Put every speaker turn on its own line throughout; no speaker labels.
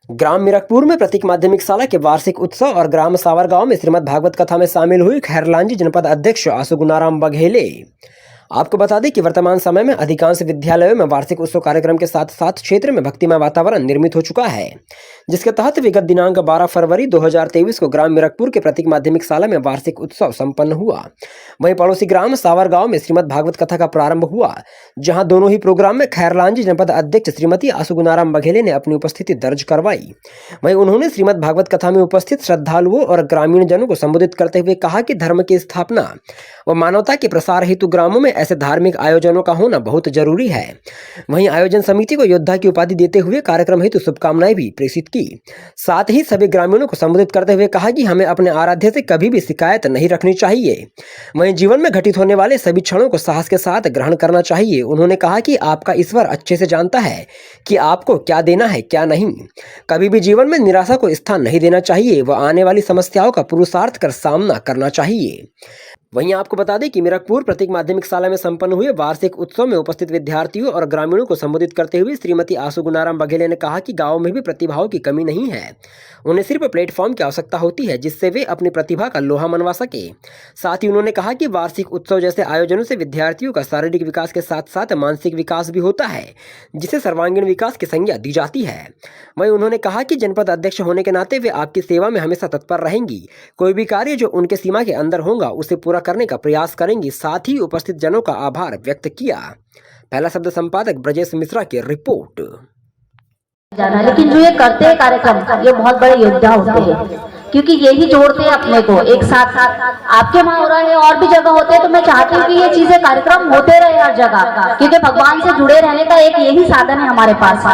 ग्राम मीरकपुर में प्रतीक माध्यमिक शाला के वार्षिक उत्सव और ग्राम सावरगांव में श्रीमद् भागवत कथा में शामिल हुई खैरलांजी जनपद अध्यक्ष आशु गुनाराम बघेले। आपको बता दें कि वर्तमान समय में अधिकांश विद्यालयों में वार्षिक उत्सव कार्यक्रम के साथ साथ क्षेत्र में भक्तिमय वातावरण निर्मित हो चुका है, जिसके तहत विगत दिनांक 12 फरवरी 2023 को ग्राम मीरकपुर के प्रतीक माध्यमिक शाला में वार्षिक उत्सव संपन्न हुआ। वहीं पड़ोसी ग्राम सावरगांव में श्रीमद् भागवत कथा का प्रारंभ हुआ, जहां दोनों ही प्रोग्राम में खैरलांजी जनपद अध्यक्ष श्रीमती आशु गुनाराम बघेले ने अपनी उपस्थिति दर्ज करवाई। वहीं उन्होंने श्रीमद् भागवत कथा में उपस्थित श्रद्धालुओं और ग्रामीण जनों को संबोधित करते हुए कहा कि धर्म की स्थापना व मानवता के प्रसार हेतु ग्रामों में ऐसे धार्मिक आयोजनों का होना बहुत जरूरी है। वहीं आयोजन समिति को योद्धा की उपाधि देते हुए कार्यक्रम हेतु शुभकामनाएं भी प्रेषित की। साथ ही सभी ग्रामीणों को संबोधित करते हुए कहा कि हमें अपने आराध्य से कभी भी शिकायत नहीं रखनी चाहिए। वहीं जीवन में घटित होने वाले सभी क्षणों को साहस के साथ ग्रहण करना चाहिए। उन्होंने कहा कि आपका ईश्वर अच्छे से जानता है कि आपको क्या देना है क्या नहीं। कभी भी जीवन में निराशा को स्थान नहीं देना चाहिए व आने वाली समस्याओं का पुरुषार्थ कर सामना करना चाहिए। वहीं आपको बता दें कि मीरकपुर प्रतीक माध्यमिक शाला में संपन्न हुए वार्षिक उत्सव में उपस्थित विद्यार्थियों और ग्रामीणों को संबोधित करते हुए श्रीमती आशु गुनाराम बघेले ने कहा कि गांव में भी प्रतिभाओं की कमी नहीं है, उन्हें सिर्फ प्लेटफॉर्म की आवश्यकता होती है जिससे वे अपनी प्रतिभा का लोहा मनवा सके। साथ ही उन्होंने कहा कि वार्षिक उत्सव जैसे आयोजनों से विद्यार्थियों का शारीरिक विकास के साथ साथ मानसिक विकास भी होता है, जिसे सर्वांगीण विकास की संज्ञा दी जाती है। वहीं उन्होंने कहा कि जनपद अध्यक्ष होने के नाते वे आपकी सेवा में हमेशा तत्पर रहेंगी। कोई भी कार्य जो उनके सीमा के अंदर होगा उसे पूरा करने का प्रयास करेंगी। साथ ही उपस्थित जनों का आभार व्यक्त किया। पहला शब्द संपादक ब्रजेश मिश्रा की रिपोर्ट।
जाना, लेकिन जो ये करते हैं कार्यक्रम, ये बहुत बड़े योद्धा होते हैं, क्योंकि यही जोड़ते हैं अपने को एक साथ। आपके वहाँ हो रहा है और भी जगह होते हैं, तो मैं चाहती हूँ कि ये चीजें कार्यक्रम होते रहे हर जगह, क्योंकि भगवान से जुड़े रहने का एक यही साधन है हमारे पास।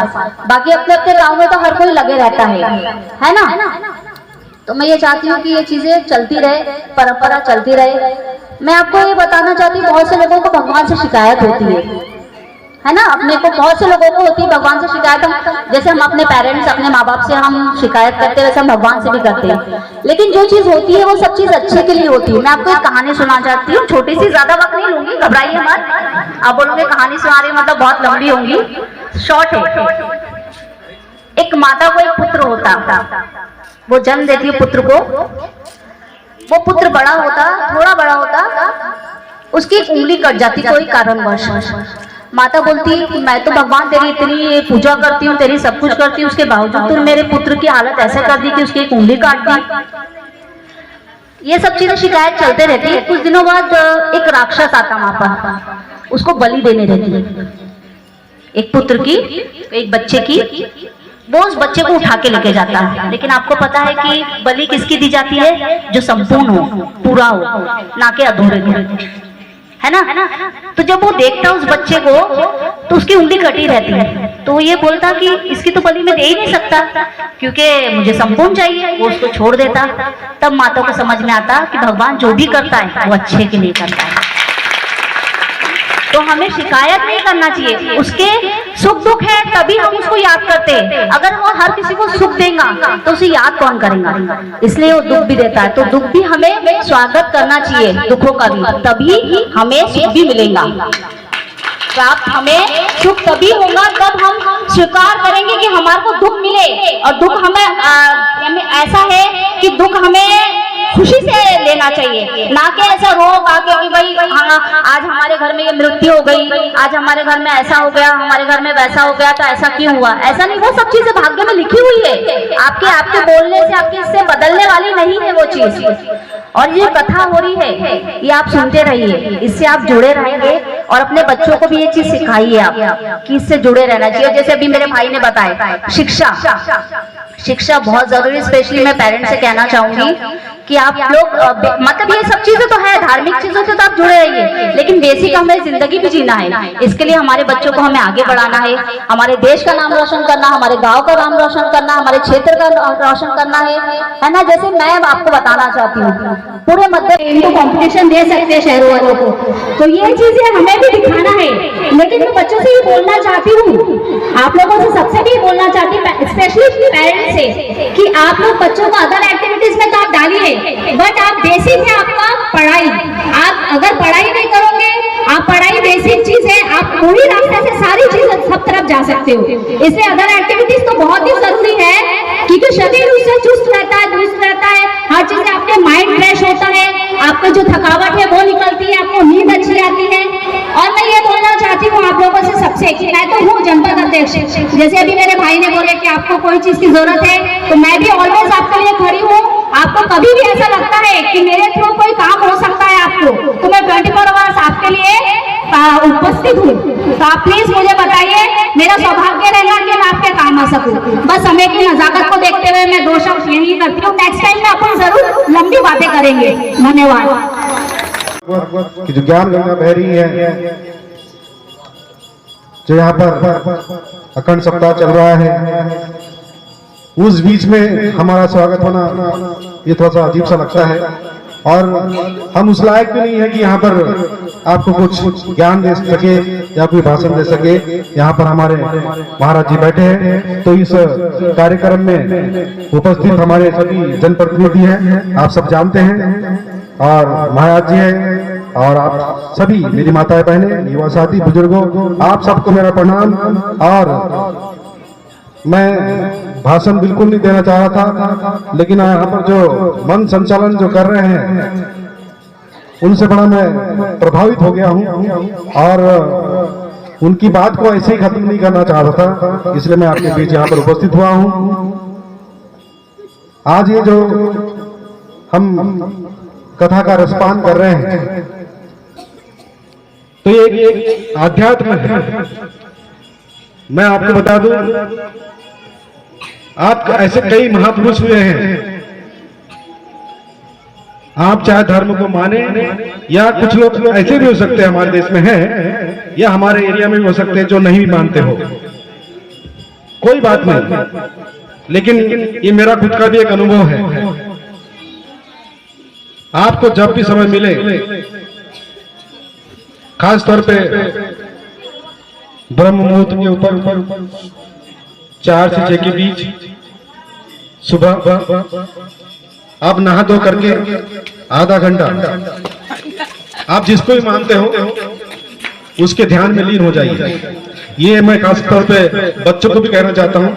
बाकी अपने अपने गाँव में तो हर कोई लगे रहता है ना। तो मैं ये चाहती हूँ कि ये चीजें चलती रहे, परंपरा चलती रहे। मैं आपको ये बताना चाहती हूँ, बहुत से लोगों को भगवान से शिकायत होती है ना। अपने को बहुत से लोगों को होती है भगवान से शिकायत। जैसे हम अपने पेरेंट्स, अपने माँ बाप से हम शिकायत करते हैं, वैसे हम भगवान से भी करते हैं। लेकिन जो चीज होती है वो सब चीज अच्छे के लिए होती है। मैं आपको एक कहानी सुना चाहती हूँ, छोटी सी, ज्यादा वक्त नहीं लूंगी, घबराइए मत। आप बोलोगे कहानी सुना रही मतलब बहुत लंबी होंगी, शॉर्ट है। एक माता को एक पुत्र होता, वो जन्म देती है पुत्र को। वो पुत्र बड़ा होता, थोड़ा बड़ा होता, उसकी एक उंगली कट जाती कोई कारणवश। माता बोलती कि मैं तो भगवान तेरी इतनी पूजा करती हूँ, तेरी सब कुछ करती हूँ, उसके बावजूद तूने मेरे पुत्र की हालत ऐसे कर दी कि उसकी एक उंगली काट दी। ये सब चीजें शिकायत चलते रहती है। कुछ दिनों बाद एक राक्षस आता वहां पर, उसको बलि देने रहती, एक पुत्र की, एक बच्चे की। वो उस बच्चे को उठा के लेके जाता है। लेकिन आपको पता है कि बलि किसकी दी जाती है? जो संपूर्ण हो, पूरा हो, ना के अधूरे हो, है ना। तो जब वो देखता उस बच्चे को, तो उसकी उंगली कटी रहती है। तो ये बोलता कि इसकी तो बलि मैं दे ही नहीं सकता, क्योंकि मुझे संपूर्ण चाहिए। वो उसको छोड़ देता। तब माता को समझ में आता कि भगवान जो भी करता है वो अच्छे के लिए करता है। तो हमें शिकायत नहीं करना चाहिए। उसके सुख दुख है तभी हम उसको याद करते हैं। अगर वो हर किसी को सुख देगा तो उसे याद कौन करेगा? इसलिए वो दुख भी देता है। तो दुख भी हमें स्वागत करना चाहिए, दुखों का भी, तभी हमें सुख भी मिलेगा। प्राप्त हमें सुख तभी होगा जब हम स्वीकार करेंगे कि हमारे को दुख मिले। और दुख हमें ऐसा है कि दुख हमें खुशी से लेना चाहिए, ना कि ऐसा रोग आके कि भाई हाँ आज हमारे घर में ये मृत्यु हो गई, आज हमारे घर में ऐसा हो गया, हमारे घर में वैसा हो गया, तो ऐसा क्यों हुआ। ऐसा नहीं, वो सब चीजें भाग्य में लिखी हुई है। आपके बोलने से, आपके इससे बदलने वाली नहीं है वो चीज। और ये कथा हो रही है, ये आप सुनते रहिए, इससे आप जुड़े रहेंगे। और अपने बच्चों को भी ये चीज सिखाइए आप कि इससे जुड़े रहना चाहिए। जैसे अभी मेरे भाई ने बताया, शिक्षा बहुत जरूरी। स्पेशली मैं पेरेंट्स से कहना चाहूंगी कि आप लोग मतलब ये सब चीजें तो है, धार्मिक चीजों से तो आप जुड़े रहिए, लेकिन बेसिक हमें जिंदगी भी जीना है। इसके लिए हमारे बच्चों को हमें आगे बढ़ाना है, हमारे देश का नाम रोशन करना, हमारे गांव का नाम रोशन करना, हमारे क्षेत्र का रोशन करना है ना। जैसे मैं आपको बताना चाहती हूँ, पूरे मध्य इंडो कंपटीशन दे सकते हैं शहरों वालों को, तो ये चीजें हमें भी दिखाना है। लेकिन मैं बच्चों से ये बोलना चाहती हूँ, आप लोगों से सबसे भी बोलना चाहती हूँ, स्पेशली पेरेंट्स से, कि आप लोग बच्चों को अदर एक्टिविटीज में तो आप डालिए, बट आप बेसिक है आपका पढ़ाई। आप अगर पढ़ाई नहीं करोगे, आप पढ़ाई बेसिक चीज है, आप पूरी रास्ते से सारी चीज सब तरफ जा सकते हो। इसलिए अदर एक्टिविटीज तो बहुत ही जरूरी है, होता है, आपको जो थकावट है वो निकलती है, आपको नींद अच्छी आती है। और मैं ये बोलना चाहती हूँ आप लोगों से सबसे कि मैं तो हूँ जनपद अध्यक्ष, जैसे अभी मेरे भाई ने बोले कि आपको कोई चीज की जरूरत है तो मैं भी ऑलवेज आपके लिए खड़ी हूँ। आपको कभी भी ऐसा लगता है कि मेरे थ्रू कोई काम हो सकता है आपको, तो मैं 24 आवर्स आपके लिए उपस्थित हूँ। तो आप प्लीज मुझे बताइए, मेरा सौभाग्य रहेगा कि मैं आपके काम आ सकूं। बस समय की नजाकत को देखते हुए मैं 2 शब्द यही करती हूँ। नेक्स्ट टाइम में अपन जरूर लंबी बातें करेंगे। धन्यवाद।
कि जो ज्ञान गंगा बह रही है, जो यहाँ पर अखंड सप्ताह चल रहा है, उस बीच में हमारा स्वागत होना ये थोड़ा सा अजीब सा लगता है। और हम उस लायक भी नहीं है कि यहाँ पर आपको कुछ ज्ञान दे सके या कोई भाषण दे सके। यहाँ पर हमारे महाराज जी बैठे हैं, तो इस कार्यक्रम में उपस्थित हमारे सभी जनप्रतिनिधि हैं, आप सब जानते हैं, और महाराज जी हैं, और आप सभी मेरी माताएं बहनें, युवा साथी, बुजुर्गों, आप सबको मेरा प्रणाम। और मैं भाषण बिल्कुल नहीं देना चाह रहा था, लेकिन यहाँ पर जो मन संचालन जो कर रहे हैं उनसे बड़ा मैं प्रभावित हो गया हूँ, और उनकी बात को ऐसे ही खत्म नहीं करना चाह रहा था, इसलिए मैं आपके बीच यहाँ पर उपस्थित हुआ हूँ। आज ये जो हम कथा का रसपान कर रहे हैं, तो ये एक आध्यात्म है। मैं आपको बता दूं, आप ऐसे कई महापुरुष हुए हैं, आप चाहे धर्म को माने, या कुछ लोग ऐसे भी हो सकते हैं हमारे देश में हैं, या हमारे एरिया में भी हो सकते हैं जो नहीं भी मानते हो, कोई बात नहीं, लेकिन ये मेरा खुद का भी एक अनुभव है। आपको जब भी समय मिले, खास तौर पे ब्रह्म मुहूर्त के ऊपर 4 से 6 के बीच सुबह आप नहा धो करके आधा घंटा आप जिसको भी मानते हो उसके ध्यान में लीन हो जाइए। ये मैं खास तौर पे बच्चों को भी कहना चाहता हूं।